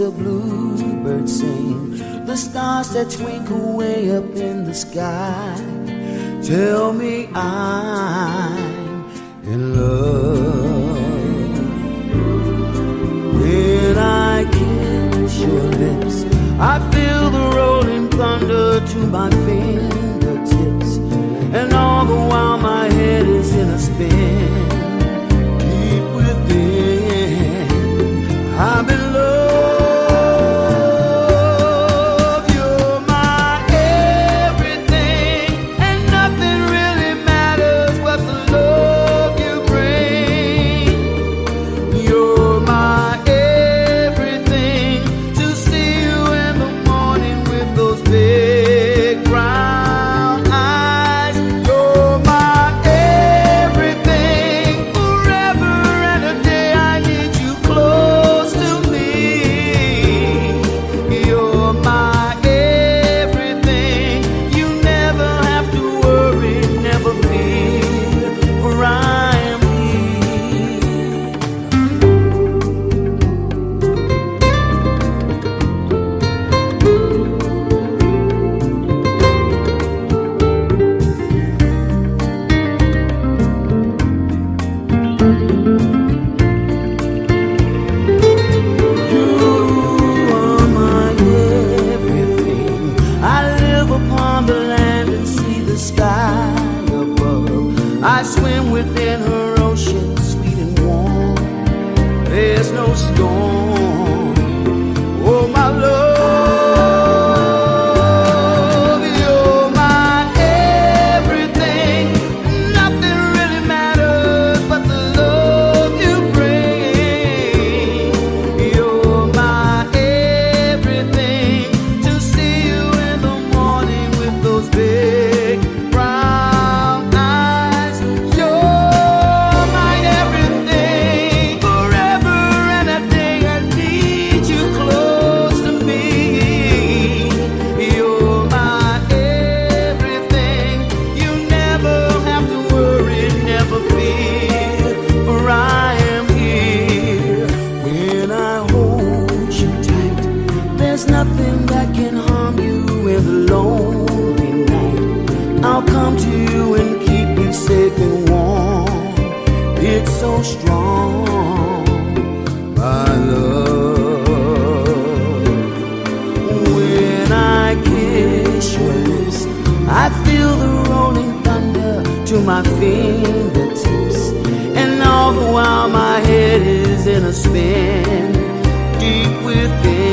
the bluebirds sing, the stars that twinkle way up in the sky tell me I'm in love. When I kiss your lips, I feel the rolling thunder to my fingertips, and all the while my head is in a spin. Deep within, I'm in love. You're my everything, and nothing really matters but the love you bring. You're my everything, to see you in the morning with those big brown eyes. You're my everything, forever and a day I need you close to me. You're my everything, you never have to worry, never fear, for I am here. You are my everything. I live upon the land and see the sky above. I swim within her ocean, sweet and warm. There's no storm. Oh, my love, you're my everything. Nothing really matters but the love you bring. You're my everything, to see you in the morning with those big brown eyes. You're my everything, forever and a day I need you close to me. You're my everything, you never have to worry, never fear, for I am here. When I hold you tight, there's nothing that can harm you in the lonely night. I'll come to you and keep you safe and warm. It's so strong, my love. When I kiss your lips, I feel the rolling thunder to my fingertips, and all the while my head is in a spin. Deep within,